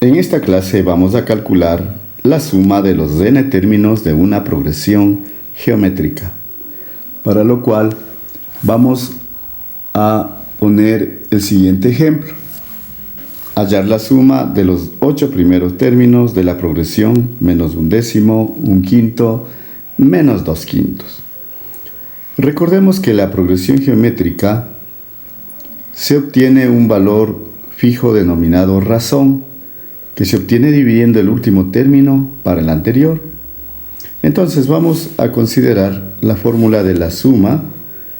En esta clase vamos a calcular la suma de los n términos de una progresión geométrica, para lo cual vamos a poner el siguiente ejemplo: hallar la suma de los 8 primeros términos de la progresión menos un décimo, un quinto, menos dos quintos. Recordemos que la progresión geométrica se obtiene un valor fijo denominado razón, que se obtiene dividiendo el último término para el anterior. Entonces vamos a considerar la fórmula de la suma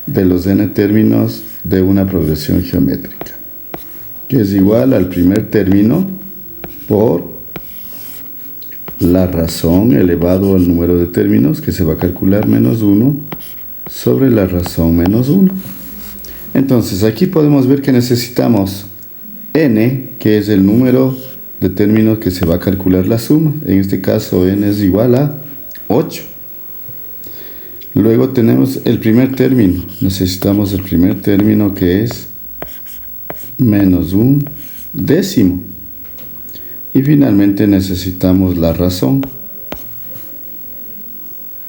de los n términos de una progresión geométrica, que es igual al primer término por la razón elevado al número de términos, que se va a calcular menos 1, sobre la razón menos 1. Entonces aquí podemos ver que necesitamos n, que es el número de términos que se va a calcular la suma. En este caso n es igual a 8. Luego tenemos el primer término. Necesitamos el primer término, que es menos un décimo. Y finalmente necesitamos la razón.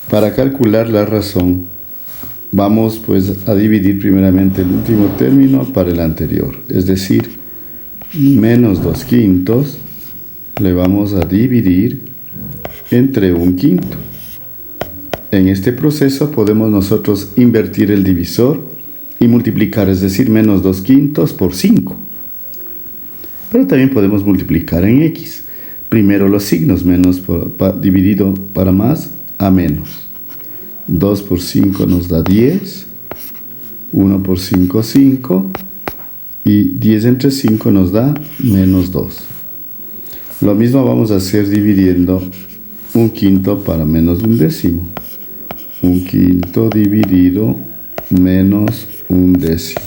Para calcular la razón, vamos pues a dividir primeramente el último término para el anterior, es decir, menos 2 quintos le vamos a dividir entre un quinto. En este proceso podemos nosotros invertir el divisor y multiplicar, es decir, menos 2 quintos por 5. Pero también podemos multiplicar en x. Primero los signos, menos dividido para más a menos. 2 por 5 nos da 10, 1 por 5, 5, y 10 entre 5 nos da menos 2. Lo mismo vamos a hacer dividiendo un quinto para menos un décimo. Un quinto dividido menos un décimo.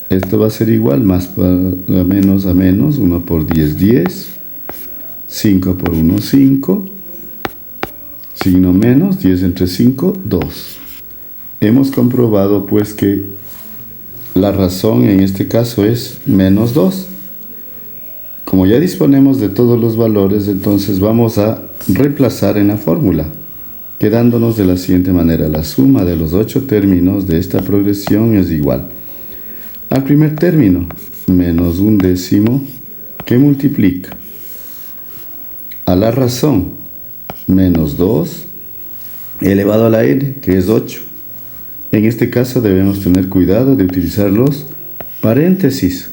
Esto va a ser igual, más para menos a menos, 1 por 10, 10, 5 por 1, 5, signo menos, 10 entre 5, 2. Hemos comprobado pues que la razón en este caso es menos 2. Como ya disponemos de todos los valores, entonces vamos a reemplazar en la fórmula, quedándonos de la siguiente manera: la suma de los 8 términos de esta progresión es igual al primer término, menos un décimo, que multiplica a la razón, menos 2, elevado a la n, que es 8. En este caso debemos tener cuidado de utilizar los paréntesis,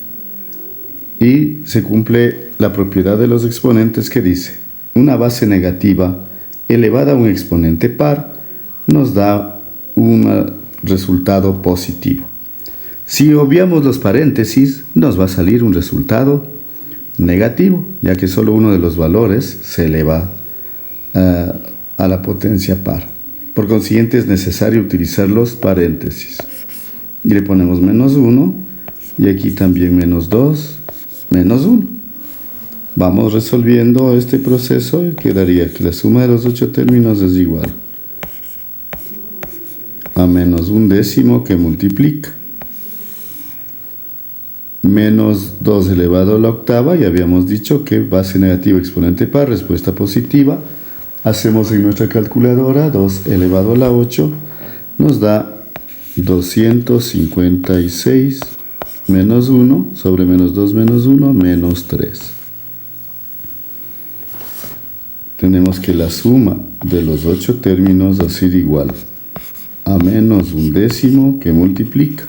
y se cumple la propiedad de los exponentes, que dice: una base negativa elevada a un exponente par nos da un resultado positivo. Si obviamos los paréntesis, nos va a salir un resultado negativo, ya que solo uno de los valores se eleva a la potencia par. Por consiguiente, es necesario utilizar los paréntesis. Y le ponemos menos 1, y aquí también menos 2, menos 1. Vamos resolviendo este proceso y quedaría que la suma de los 8 términos es igual a menos un décimo, que multiplica menos 2 elevado a la octava, y habíamos dicho que base negativa, exponente par, respuesta positiva. Hacemos en nuestra calculadora 2 elevado a la 8, nos da 256 menos 1 sobre menos 2 menos 1, menos 3. Tenemos que la suma de los 8 términos va a ser igual a menos un décimo, que multiplica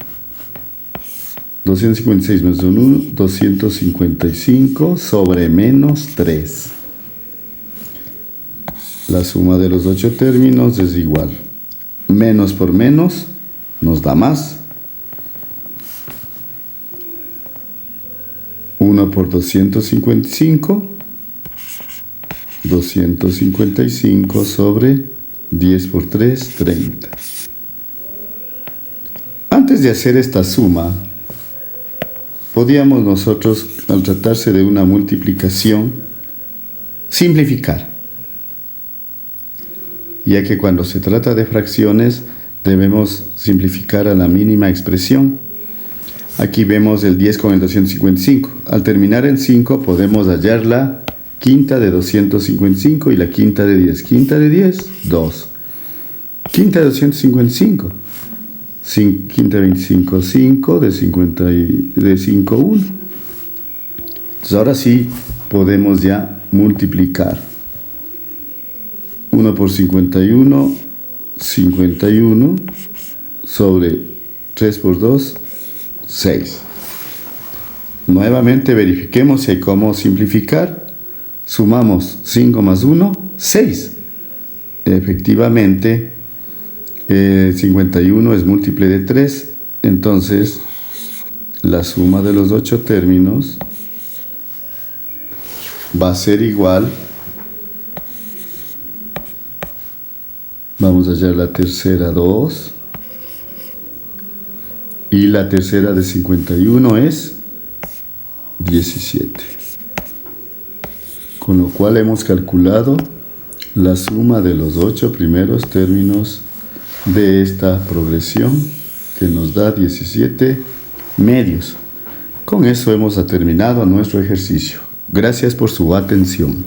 256 menos 1, 255 sobre menos 3. La suma de los 8 términos es igual. Menos por menos nos da más. 1 por 255, 255 sobre 10 por 3, 30. Antes de hacer esta suma, podíamos nosotros, al tratarse de una multiplicación, simplificar, ya que cuando se trata de fracciones debemos simplificar a la mínima expresión. Aquí vemos el 10 con el 255. Al terminar en 5 podemos hallar la quinta de 255 y la quinta de 10. Quinta de 10, 2. Quinta de 255. Quinta de 25, 5. De 50 de 5, 1. Entonces ahora sí podemos ya multiplicar. 1 por 51, 51 sobre 3 por 2, 6. Nuevamente verifiquemos si hay cómo simplificar. Sumamos 5 más 1, 6. Efectivamente, 51 es múltiple de 3. Entonces, la suma de los 8 términos va a ser igual. Vamos a hallar la tercera 2. Y la tercera de 51 es 17. Con lo cual hemos calculado la suma de los 8 primeros términos de esta progresión, que nos da 17 medios. Con eso hemos terminado nuestro ejercicio. Gracias por su atención.